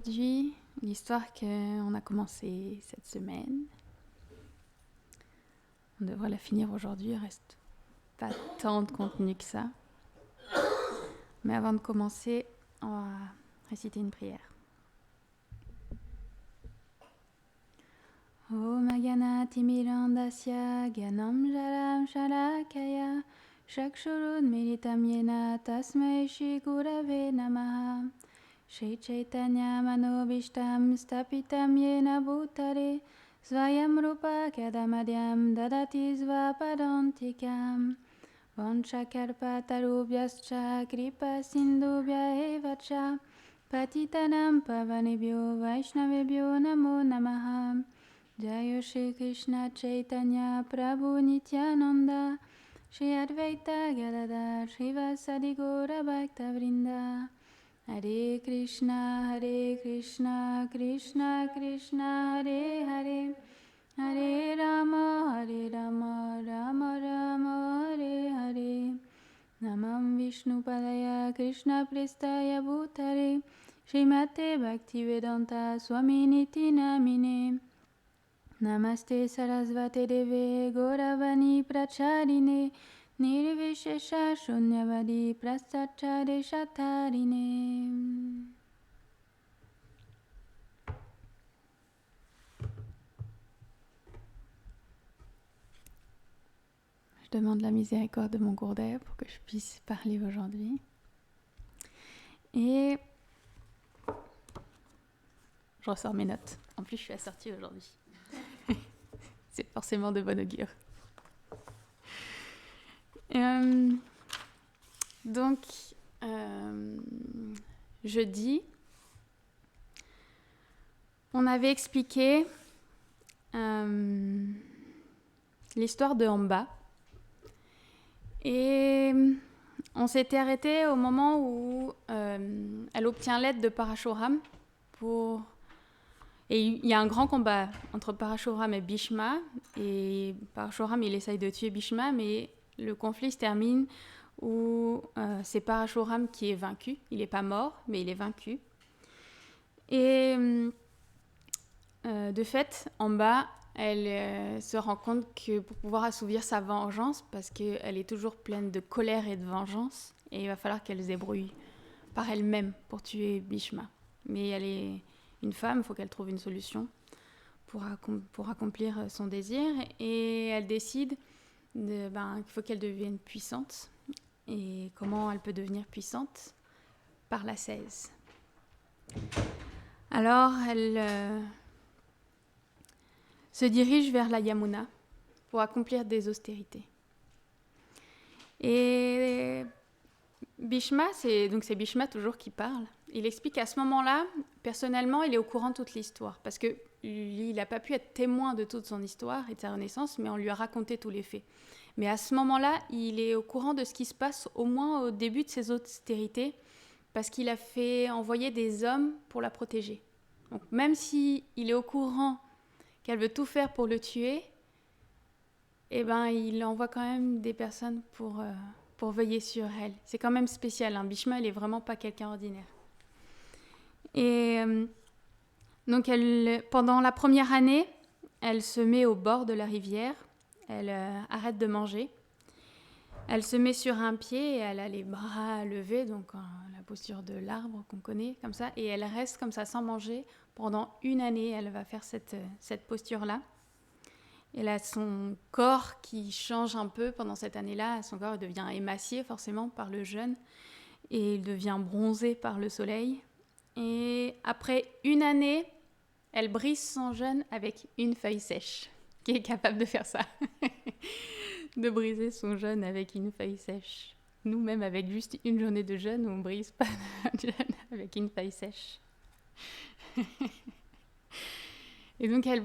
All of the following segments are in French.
Aujourd'hui, l'histoire qu'on a commencée cette semaine, on devrait la finir aujourd'hui, il reste pas tant de contenu que ça. Mais avant de commencer, on va réciter une prière. Om Ganati Mirandasya Ganam Jaram Shalakaya Shakshurun Militam Yena Tasmai Shri Gurave Namaha Shri Chaitanya Manobishtam Stapitam Yena Bhutare Svayam Rupa Kadamadyam Dadati Svapadantikam Vanchakarpatarubhyascha Kripa Sindhubhya Evacha Patitanam Pavanebhyo Vaishnavebhyo Namo Namaha Jaya Shri Krishna Chaitanya Prabhu Nityananda Shri Advaita Gadadhar Srivasadi Gaura Bhakta Vrinda Hare Krishna Krishna Krishna Hare Hare Hare Rama Rama Rama Hare Hare Namam Vishnu Padaya Krishna Prestaya Bhutare Srimate Bhaktivedanta Swaminiti Namine Namaste Sarasvate Deve Gauravani Pracharine Nirvishesha Shunyavadi Prastachare Shatarine. Je demande la miséricorde de mon Gourdev pour que je puisse parler aujourd'hui. Et je ressors mes notes. En plus, je suis assortie aujourd'hui. C'est forcément de bon augure. Donc, jeudi, on avait expliqué l'histoire de Amba. Et on s'était arrêté au moment où elle obtient l'aide de Parashuram pour... Et il y a un grand combat entre Parashuram et Bhishma. Et Parashuram, il essaye de tuer Bhishma, mais le conflit se termine où c'est Parashuram qui est vaincu. Il n'est pas mort, mais il est vaincu. Et de fait, Amba, elle se rend compte que pour pouvoir assouvir sa vengeance, parce qu'elle est toujours pleine de colère et de vengeance, et il va falloir qu'elle se débrouille par elle-même pour tuer Bhishma. Mais elle est une femme, il faut qu'elle trouve une solution pour accomplir son désir, et elle décide qu'il faut qu'elle devienne puissante. Et comment elle peut devenir puissante? Par l'ascèse. Alors, elle se dirige vers la Yamuna pour accomplir des austérités. Et Bhishma, c'est Bhishma toujours qui parle. Il explique qu'à ce moment-là, personnellement, il est au courant de toute l'histoire, parce que il n'a pas pu être témoin de toute son histoire et de sa renaissance, mais on lui a raconté tous les faits. Mais à ce moment-là, il est au courant de ce qui se passe, au moins au début de ses austérités, parce qu'il a fait envoyer des hommes pour la protéger. Donc même s'il est au courant qu'elle veut tout faire pour le tuer, il envoie quand même des personnes pour veiller sur elle. C'est quand même spécial, hein. Bhishma, elle est vraiment pas quelqu'un ordinaire. Et donc, pendant la première année, elle se met au bord de la rivière, elle arrête de manger, elle se met sur un pied et elle a les bras levés, donc la posture de l'arbre qu'on connaît, comme ça, et elle reste comme ça sans manger pendant une année. Elle va faire cette posture-là. Elle a son corps qui change un peu pendant cette année-là. Son corps devient émacié forcément par le jeûne et il devient bronzé par le soleil. Et après une année, elle brise son jeûne avec une feuille sèche. Qui est capable de faire ça? De briser son jeûne avec une feuille sèche. Nous-mêmes, avec juste une journée de jeûne, on ne brise pas notre jeûne avec une feuille sèche. Et donc, elle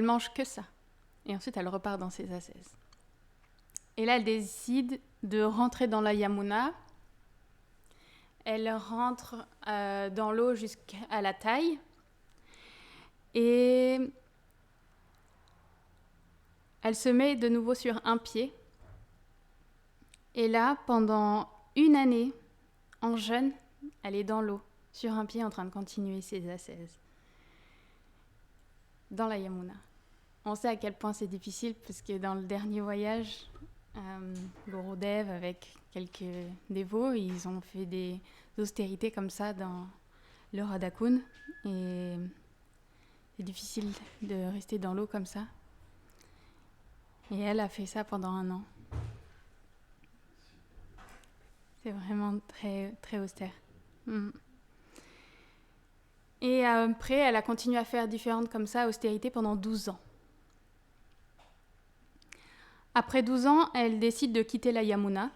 mange que ça. Et ensuite, elle repart dans ses ascèses. Et là, elle décide de rentrer dans la Yamuna. Elle rentre dans l'eau jusqu'à la taille. Et elle se met de nouveau sur un pied. Et là, pendant une année, en jeûne, elle est dans l'eau, sur un pied en train de continuer ses ascèses dans la Yamuna. On sait à quel point c'est difficile parce que dans le dernier voyage, Gurudev avec quelques dévots, ils ont fait des austérités comme ça dans le Radhakund et c'est difficile de rester dans l'eau comme ça. Et elle a fait ça pendant 1 an. C'est vraiment très, très austère. Et après, elle a continué à faire différentes comme ça, austérités pendant 12 ans. Après 12 ans, elle décide de quitter la Yamuna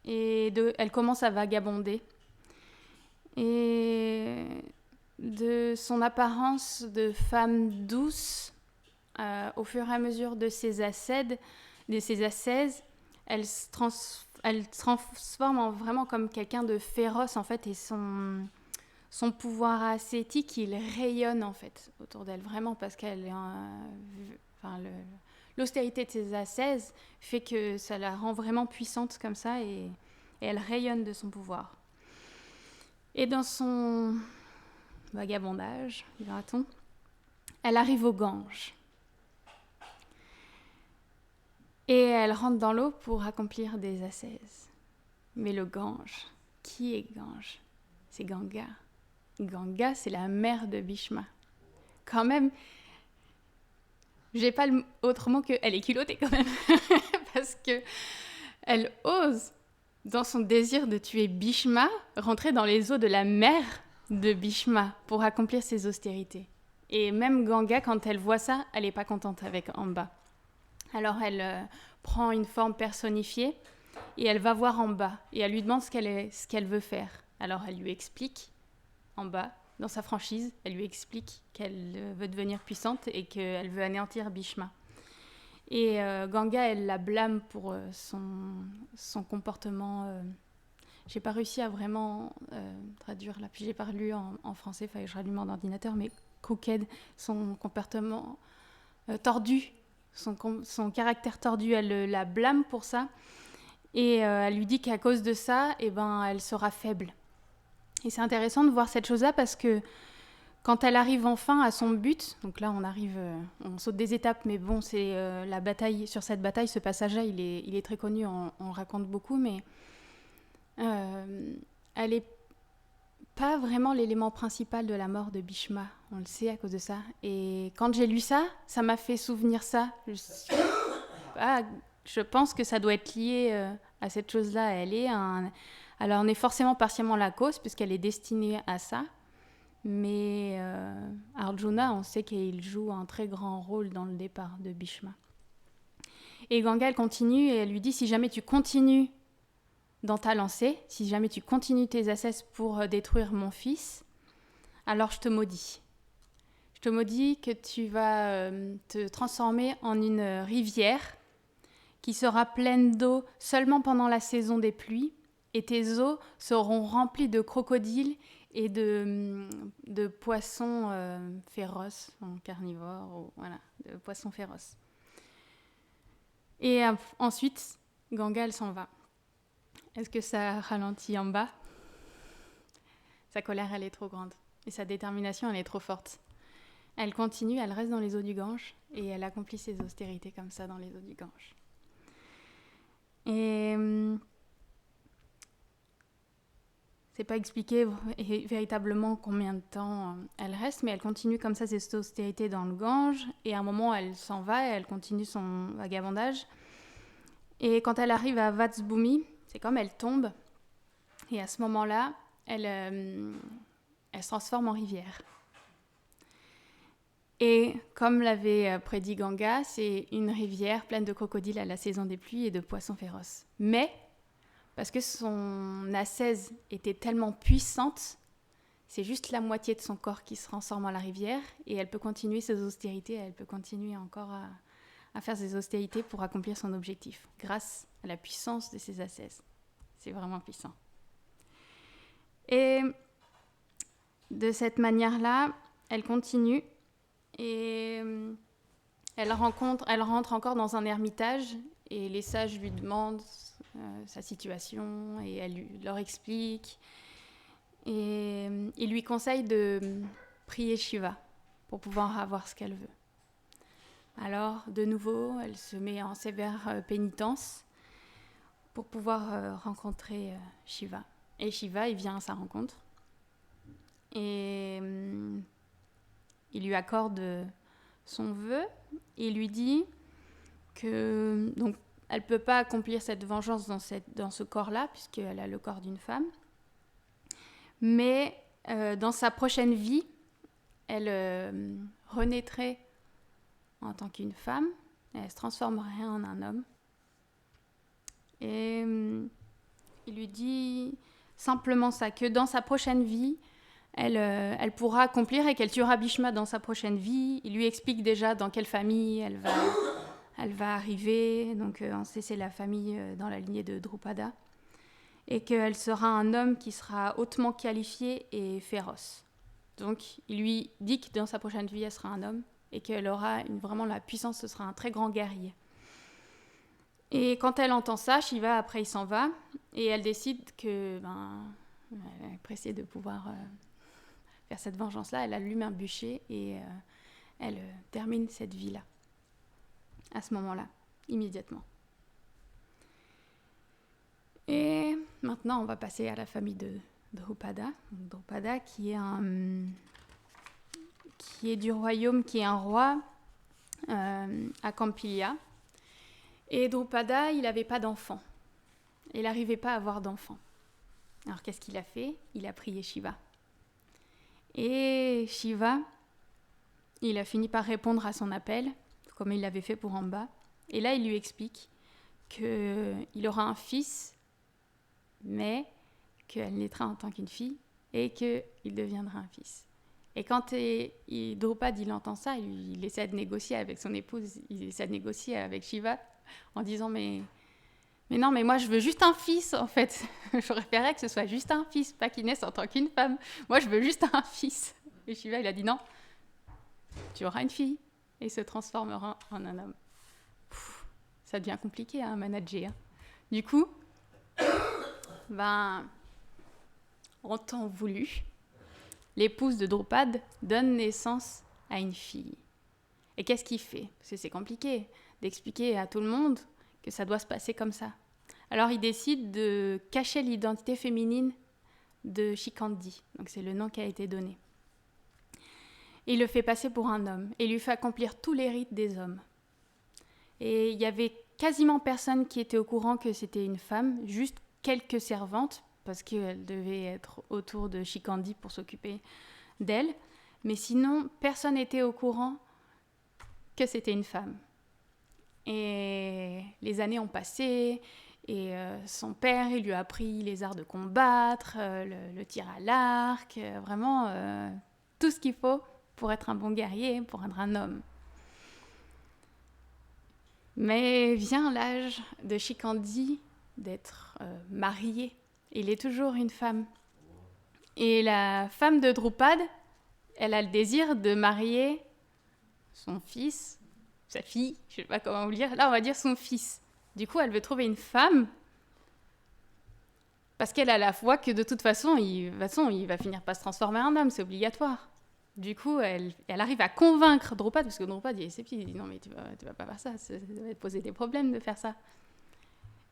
et elle commence à vagabonder. Et de son apparence de femme douce, au fur et à mesure de ses ascèses, elle se transforme vraiment comme quelqu'un de féroce en fait, et son pouvoir ascétique, il rayonne en fait autour d'elle, vraiment, parce qu'elle l'austérité de ses ascèses fait que ça la rend vraiment puissante comme ça, et elle rayonne de son pouvoir. Et dans son vagabondage, dira-t-on, elle arrive au Gange. Et elle rentre dans l'eau pour accomplir des ascèses. Mais le Gange, qui est Gange ? C'est Ganga. Ganga, c'est la mère de Bhishma. Quand même, j'ai pas autre mot que elle est culottée quand même. Parce que elle ose, dans son désir de tuer Bhishma, rentrer dans les eaux de la mère de Bhishma pour accomplir ses austérités. Et même Ganga, quand elle voit ça, elle n'est pas contente avec Amba. Alors elle prend une forme personnifiée et elle va voir Amba et elle lui demande ce qu'elle veut faire. Alors elle lui explique, Amba, dans sa franchise, elle lui explique qu'elle veut devenir puissante et qu'elle veut anéantir Bhishma. Et Ganga, elle la blâme pour son comportement. J'ai pas réussi à vraiment traduire là, puis j'ai pas lu en français, il fallait que je rallume mon ordinateur, mais crooked, son comportement tordu, son caractère tordu, elle la blâme pour ça, et elle lui dit qu'à cause de ça, elle sera faible. Et c'est intéressant de voir cette chose-là parce que quand elle arrive enfin à son but, donc là on saute des étapes, mais bon, c'est la bataille, sur cette bataille, ce passage-là, il est très connu, on raconte beaucoup, mais elle n'est pas vraiment l'élément principal de la mort de Bhishma, on le sait à cause de ça. Et quand j'ai lu ça, ça m'a fait souvenir ça. Je pense que ça doit être lié à cette chose-là. Alors on est forcément partiellement la cause, puisqu'elle est destinée à ça. Mais Arjuna, on sait qu'il joue un très grand rôle dans le départ de Bhishma. Et Ganga, elle continue et elle lui dit, si jamais tu continues dans ta lancée, si jamais tu continues tes ascèses pour détruire mon fils, alors je te maudis. Je te maudis que tu vas te transformer en une rivière qui sera pleine d'eau seulement pendant la saison des pluies, et tes eaux seront remplies de crocodiles et de poissons féroces, carnivores, de poissons féroces. Et ensuite, Ganga, elle s'en va. Est-ce que ça ralentit Amba ? Sa colère, elle est trop grande. Et sa détermination, elle est trop forte. Elle continue, elle reste dans les eaux du Gange, et elle accomplit ses austérités comme ça dans les eaux du Gange. Et c'est pas expliqué véritablement combien de temps elle reste, mais elle continue comme ça ses austérités dans le Gange, et à un moment elle s'en va et elle continue son vagabondage. Et quand elle arrive à Vatsbhumi, c'est comme elle tombe, et à ce moment-là, elle se transforme en rivière. Et comme l'avait prédit Ganga, c'est une rivière pleine de crocodiles à la saison des pluies et de poissons féroces. Mais parce que son ascèse était tellement puissante, c'est juste la moitié de son corps qui se transforme en la rivière, et elle peut continuer ses austérités, elle peut continuer encore à faire ses austérités pour accomplir son objectif, grâce à la puissance de ses ascèses. C'est vraiment puissant. Et de cette manière-là, elle continue, et elle rentre encore dans un ermitage, et les sages lui demandent sa situation, et elle leur explique. et il lui conseille de prier Shiva pour pouvoir avoir ce qu'elle veut. Alors, de nouveau, elle se met en sévère pénitence pour pouvoir rencontrer Shiva. Et Shiva, il vient à sa rencontre et il lui accorde son vœu. Il lui dit que donc elle peut pas accomplir cette vengeance dans ce corps-là puisqu'elle a le corps d'une femme, mais dans sa prochaine vie, elle renaîtrait en tant qu'une femme, et elle se transformerait en un homme. Et il lui dit simplement ça, que dans sa prochaine vie, elle pourra accomplir et qu'elle tuera Bhishma dans sa prochaine vie. Il lui explique déjà dans quelle famille elle va arriver. Donc on sait c'est la famille dans la lignée de Drupada. Et qu'elle sera un homme qui sera hautement qualifié et féroce. Donc il lui dit que dans sa prochaine vie, elle sera un homme et qu'elle aura vraiment la puissance, ce sera un très grand guerrier. Et quand elle entend ça, Shiva, après, il s'en va et elle décide que, elle est pressée de pouvoir faire cette vengeance-là. Elle allume un bûcher et elle termine cette vie-là, à ce moment-là, immédiatement. Et maintenant, on va passer à la famille de Drupada. Drupada qui est du royaume, qui est un roi à Kampilia. Et Drupada, il n'avait pas d'enfant. Il n'arrivait pas à avoir d'enfant. Alors qu'est-ce qu'il a fait ? Il a prié Shiva. Et Shiva, il a fini par répondre à son appel, comme il l'avait fait pour Amba. Et là, il lui explique qu'il aura un fils, mais qu'elle naîtra en tant qu'une fille et qu'il deviendra un fils. Et quand Drupad il entend ça, il essaie de négocier avec son épouse, il essaie de négocier avec Shiva en disant mais non, mais moi je veux juste un fils en fait. Je préférerais que ce soit juste un fils, pas qu'il naisse en tant qu'une femme. Moi je veux juste un fils. Et Shiva il a dit non, tu auras une fille et il se transformera en un homme. Ça devient compliqué à manager. Hein. Du coup, en temps voulu, l'épouse de Drupad donne naissance à une fille. Et qu'est-ce qu'il fait ? Parce que c'est compliqué d'expliquer à tout le monde que ça doit se passer comme ça. Alors il décide de cacher l'identité féminine de Shikandi. Donc c'est le nom qui a été donné. Et il le fait passer pour un homme et lui fait accomplir tous les rites des hommes. Et il y avait quasiment personne qui était au courant que c'était une femme, juste quelques servantes, parce qu'elle devait être autour de Shikandi pour s'occuper d'elle. Mais sinon, personne n'était au courant que c'était une femme. Et les années ont passé, et son père, il lui a appris les arts de combattre, le tir à l'arc, vraiment tout ce qu'il faut pour être un bon guerrier, pour être un homme. Mais vient l'âge de Shikandi d'être mariée. Il est toujours une femme. Et la femme de Drupad, elle a le désir de marier son fils, sa fille, je ne sais pas comment vous le dire. Là, on va dire son fils. Du coup, elle veut trouver une femme parce qu'elle a la foi que de toute façon, il va finir par se transformer en homme, c'est obligatoire. Du coup, elle arrive à convaincre Drupad, parce que Drupad, il est sceptique, il dit non mais tu vas pas faire ça, ça va te poser des problèmes de faire ça.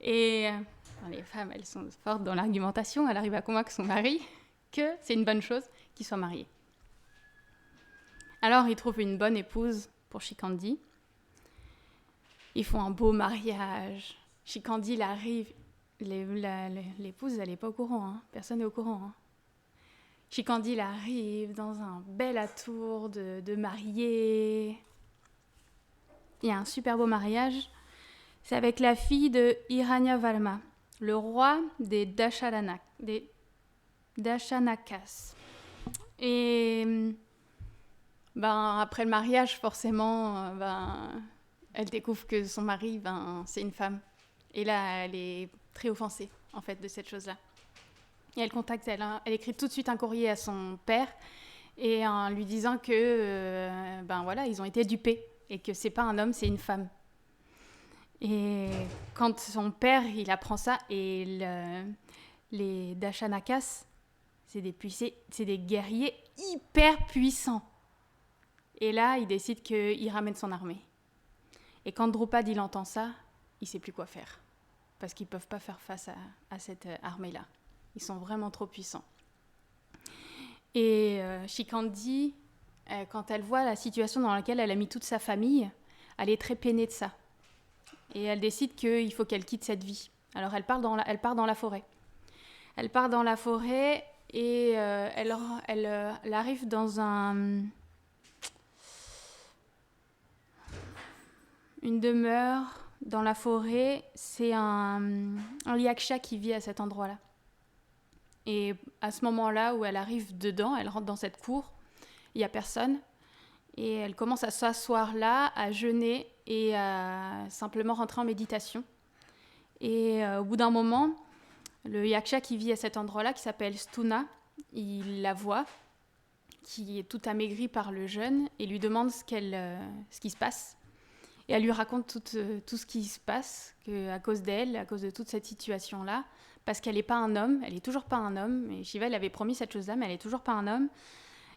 Et les femmes, elles sont fortes dans l'argumentation, elle arrive à convaincre son mari que c'est une bonne chose qu'il soit marié. Alors, il trouve une bonne épouse pour Shikandi. Ils font un beau mariage. Shikandi, il arrive, l'épouse, elle n'est pas au courant, hein. Personne n'est au courant. Hein. Shikandi, il arrive dans un bel atour de mariée. Il y a un super beau mariage. C'est avec la fille de Hiranyavarma, le roi des Dashanakas. Et après le mariage, forcément, elle découvre que son mari, c'est une femme. Et là, elle est très offensée, en fait, de cette chose-là. Et elle écrit tout de suite un courrier à son père et en lui disant que, ils ont été dupés et que c'est pas un homme, c'est une femme. Et quand son père, il apprend ça, et les Dashanakas, C'est des guerriers hyper puissants. Et là, il décide qu'il ramène son armée. Et quand Drupad il entend ça, il ne sait plus quoi faire. Parce qu'ils ne peuvent pas faire face à cette armée-là. Ils sont vraiment trop puissants. Et Shikandi, quand elle voit la situation dans laquelle elle a mis toute sa famille, elle est très peinée de ça. Et elle décide qu'il faut qu'elle quitte cette vie. Alors elle part dans la forêt. Elle part dans la forêt et elle arrive dans une demeure dans la forêt. C'est un yaksha qui vit à cet endroit-là. Et à ce moment-là où elle arrive dedans, elle rentre dans cette cour, il n'y a personne. Et elle commence à s'asseoir là, à jeûner et à simplement rentrer en méditation. Et au bout d'un moment, le yaksha qui vit à cet endroit-là, qui s'appelle Stuna, il la voit, qui est tout amaigrie par le jeûne, et lui demande ce qui se passe. Et elle lui raconte tout ce qui se passe, qu'à cause d'elle, à cause de toute cette situation-là, parce qu'elle n'est pas un homme, elle n'est toujours pas un homme, et Shiva, il avait promis cette chose-là, mais elle n'est toujours pas un homme.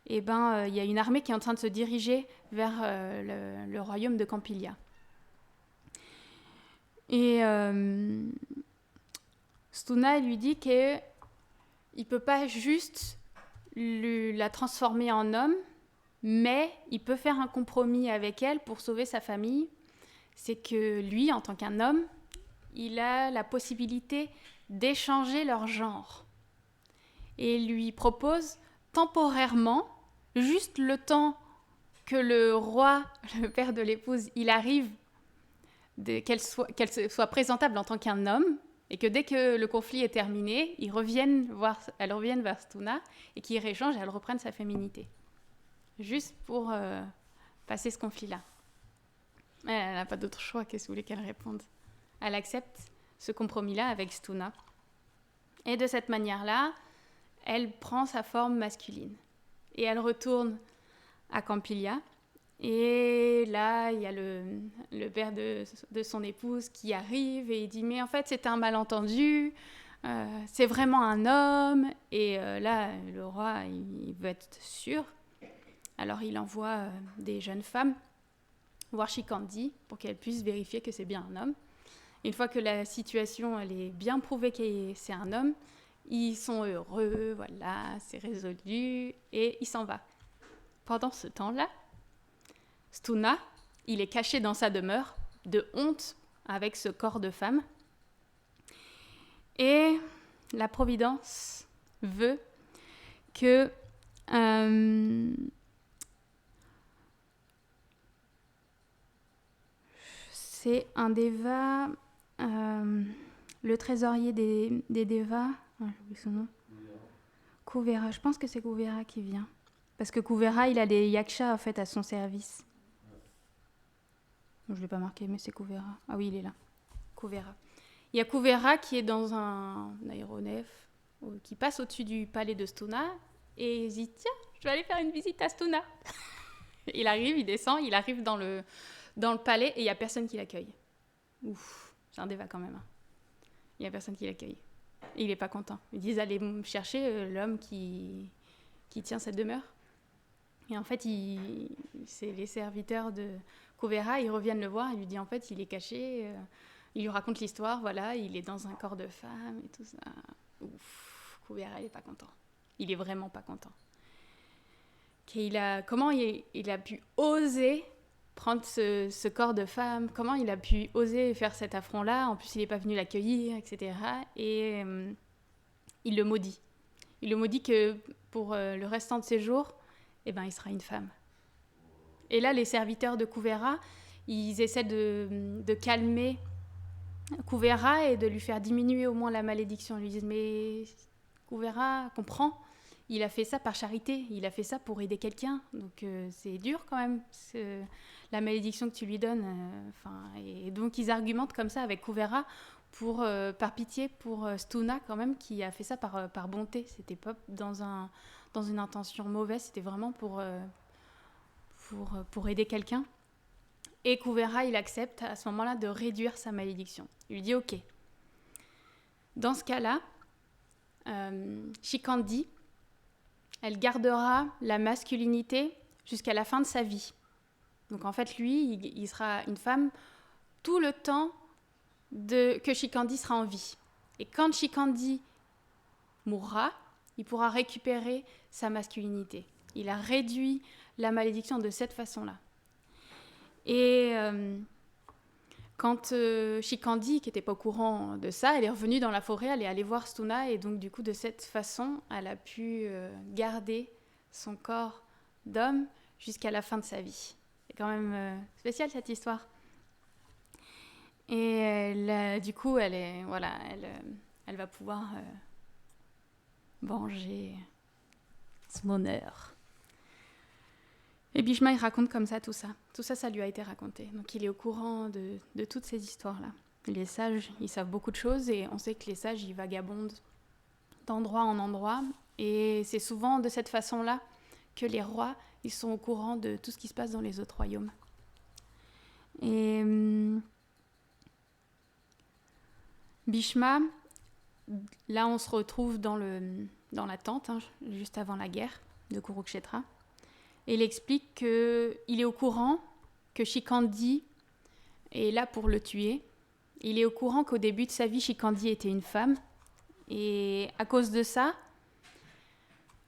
Et il y a une armée qui est en train de se diriger vers le royaume de Campilia. Et Stuna lui dit qu'il ne peut pas juste la transformer en homme, mais il peut faire un compromis avec elle pour sauver sa famille. C'est que lui, en tant qu'un homme, il a la possibilité d'échanger leur genre. Et il lui propose temporairement, juste le temps que le roi, le père de l'épouse, il arrive, qu'elle soit présentable en tant qu'un homme, et que dès que le conflit est terminé, elle revienne vers Stuna, et qu'ils rééchangent et elle reprenne sa féminité. Juste pour passer ce conflit-là. Elle n'a pas d'autre choix, qu'est-ce que vous voulez qu'elle réponde ? Elle accepte ce compromis-là avec Stuna. Et de cette manière-là, elle prend sa forme masculine. Et elle retourne à Campilia. Et là, il y a le père de son épouse qui arrive et il dit « Mais en fait, c'est un malentendu, c'est vraiment un homme. » Et là, le roi, il veut être sûr. Alors, il envoie des jeunes femmes voir Shikandi pour qu'elles puissent vérifier que c'est bien un homme. Une fois que la situation elle est bien prouvée que c'est un homme, ils sont heureux, voilà, c'est résolu, et il s'en va. Pendant ce temps-là, Stuna, il est caché dans sa demeure, de honte avec ce corps de femme. Et la Providence veut que c'est un Deva, le trésorier des Devas, j'ai oublié son nom. Kuvera, je pense que c'est Kuvera qui vient. Parce que Kuvera, il a des yakshas en fait à son service. Bon, je ne l'ai pas marqué, mais c'est Kuvera. Ah oui, il est là. Kuvera. Il y a Kuvera qui est dans un aéronef qui passe au-dessus du palais de Stuna et il dit « Tiens, je vais aller faire une visite à Stuna ». Il arrive, il descend, il arrive dans le palais et il n'y a personne qui l'accueille. Ouf, c'est un déva quand même. Hein. Il n'y a personne qui l'accueille. Et il n'est pas content. Ils disent « Allez chercher l'homme qui tient cette demeure ». Et en fait, c'est les serviteurs de Kuvera, ils reviennent le voir, ils lui disent en fait, il est caché, il lui raconte l'histoire, voilà, il est dans un corps de femme et tout ça. Ouf, Kuvera, il n'est pas content. Il est vraiment pas content. Comment il a pu oser prendre ce corps de femme, comment il a pu oser faire cet affront-là, en plus il n'est pas venu l'accueillir, etc. Et il le maudit. Il le maudit que pour le restant de ses jours, eh ben, il sera une femme. Et là, les serviteurs de Kuvera, ils essaient de calmer Kuvera et de lui faire diminuer au moins la malédiction. Ils lui disent, mais Kuvera, comprends, il a fait ça par charité, il a fait ça pour aider quelqu'un. Donc c'est dur quand même, la malédiction que tu lui donnes. Et donc ils argumentent comme ça avec Kuvera par pitié pour Stuna quand même, qui a fait ça par bonté. C'était pas dans une intention mauvaise, c'était vraiment pour aider quelqu'un. Et Kuvera, il accepte à ce moment-là de réduire sa malédiction. Il lui dit « Ok, dans ce cas-là, Shikandi, elle gardera la masculinité jusqu'à la fin de sa vie. Donc en fait, lui, il sera une femme tout le temps que Shikhandi sera en vie. Et quand Shikhandi mourra, il pourra récupérer sa masculinité. Il a réduit la malédiction de cette façon-là. Et quand Shikhandi, qui n'était pas au courant de ça, elle est revenue dans la forêt, elle est allée voir Stuna, et donc du coup, de cette façon, elle a pu garder son corps d'homme jusqu'à la fin de sa vie. C'est quand même spécial cette histoire. Et du coup, elle va pouvoir venger son honneur. Et Bhishma, il raconte comme ça tout ça. Tout ça, ça lui a été raconté. Donc il est au courant de toutes ces histoires-là. Les sages, ils savent beaucoup de choses et on sait que les sages, ils vagabondent d'endroit en endroit. Et c'est souvent de cette façon-là que les rois, ils sont au courant de tout ce qui se passe dans les autres royaumes. Et Bhishma, là on se retrouve dans la tente, juste avant la guerre de Kurukshetra. Et il explique qu'il est au courant que Shikhandi est là pour le tuer. Il est au courant qu'au début de sa vie, Shikhandi était une femme. Et à cause de ça,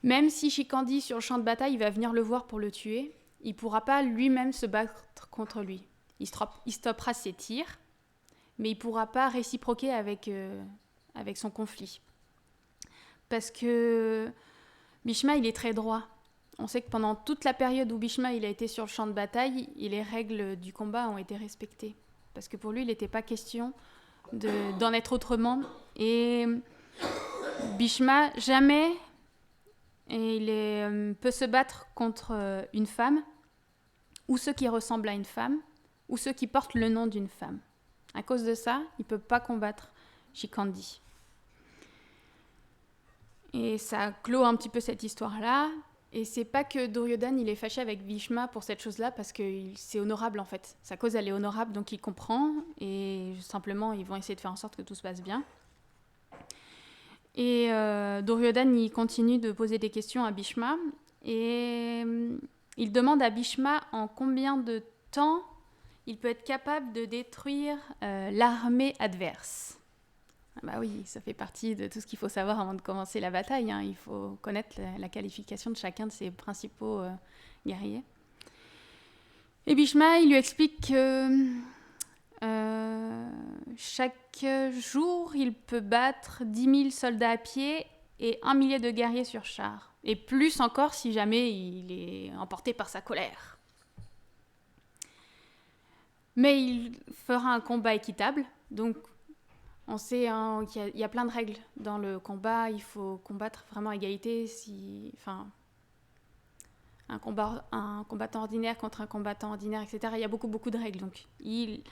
même si Shikhandi, sur le champ de bataille, il va venir le voir pour le tuer, il ne pourra pas lui-même se battre contre lui. Il stoppera ses tirs, mais il ne pourra pas réciproquer avec son conflit. Parce que Bhishma, il est très droit. On sait que pendant toute la période où Bhishma il a été sur le champ de bataille, les règles du combat ont été respectées. Parce que pour lui, il n'était pas question d'en être autrement. Et Bhishma, jamais peut se battre contre une femme, ou ceux qui ressemblent à une femme, ou ceux qui portent le nom d'une femme. À cause de ça, il ne peut pas combattre Shikhandi. Et ça clôt un petit peu cette histoire-là. Et c'est pas que Duryodhana il est fâché avec Bhishma pour cette chose-là, parce que c'est honorable en fait. Sa cause elle est honorable, donc il comprend, et simplement ils vont essayer de faire en sorte que tout se passe bien. Et Duryodhana il continue de poser des questions à Bhishma, et il demande à Bhishma en combien de temps il peut être capable de détruire l'armée adverse. Bah oui, ça fait partie de tout ce qu'il faut savoir avant de commencer la bataille. Il faut connaître la qualification de chacun de ses principaux guerriers. Et Bhishma, il lui explique que chaque jour, il peut battre 10 000 soldats à pied et 1 millier de guerriers sur char. Et plus encore si jamais il est emporté par sa colère. Mais il fera un combat équitable, donc on sait qu'il y a plein de règles dans le combat, il faut combattre vraiment à égalité. Un combattant ordinaire contre un combattant ordinaire, etc. Il y a beaucoup de règles, donc il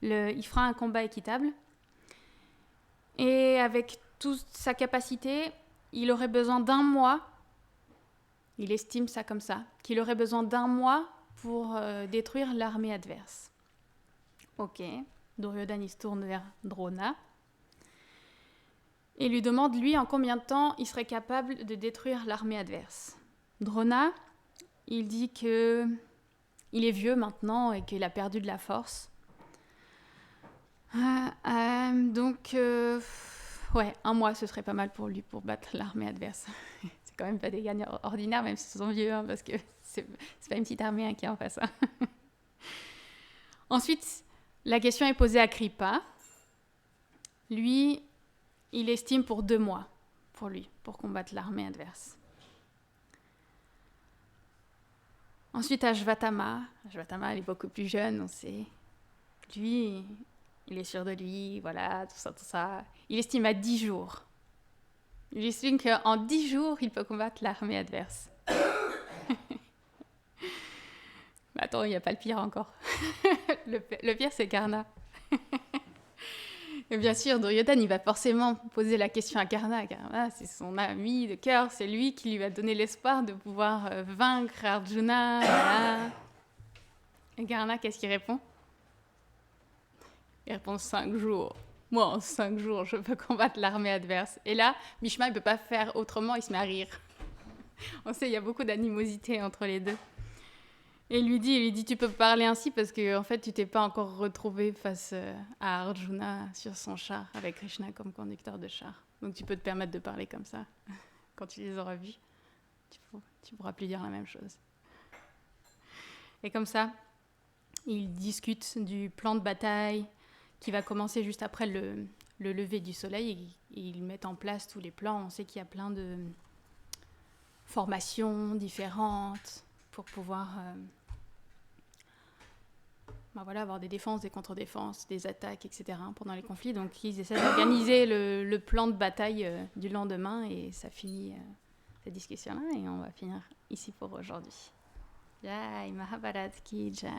fera un combat équitable. Et avec toute sa capacité, il aurait besoin d'1 mois, il estime ça comme ça, qu'il aurait besoin d'1 mois pour détruire l'armée adverse. Ok, Duryodhana il se tourne vers Drona et lui demande, lui, en combien de temps il serait capable de détruire l'armée adverse. Drona, il dit qu'il est vieux maintenant et qu'il a perdu de la force. Donc, 1 mois, ce serait pas mal pour lui pour battre l'armée adverse. C'est quand même pas des gagnants ordinaires, même s'ils sont vieux, parce que c'est pas une petite armée qui est en face. Ensuite, la question est posée à Kripa. Lui, il estime pour 2 mois, pour combattre l'armée adverse. Ensuite, Ashvatthama. Ashvatthama, il est beaucoup plus jeune, on sait. Lui, il est sûr de lui, voilà, tout ça. Il estime à 10 jours. Il estime qu'en 10 jours, il peut combattre l'armée adverse. Mais attends, il n'y a pas le pire encore. Le pire, c'est Karna. Et bien sûr, Duryodhana, il va forcément poser la question à Karna. Karna, c'est son ami de cœur, c'est lui qui lui va donner l'espoir de pouvoir vaincre Arjuna. Voilà. Et Karna, qu'est-ce qu'il répond ? Il répond 5 jours. Moi, en 5 jours, je peux combattre l'armée adverse. Et là, Bhishma, il ne peut pas faire autrement, il se met à rire. On sait, il y a beaucoup d'animosité entre les deux. Et il lui dit, tu peux parler ainsi parce que en fait, tu t'es pas encore retrouvé face à Arjuna sur son char, avec Krishna comme conducteur de char. Donc tu peux te permettre de parler comme ça. Quand tu les auras vus, tu pourras plus dire la même chose. Et comme ça, ils discutent du plan de bataille qui va commencer juste après le lever du soleil. Et ils mettent en place tous les plans. On sait qu'il y a plein de formations différentes pour pouvoir avoir des défenses, des contre-défenses, des attaques, etc. pendant les conflits. Donc ils essaient d'organiser le plan de bataille du lendemain et ça finit cette discussion-là et on va finir ici pour aujourd'hui. Jai Mahabharat ki Jai.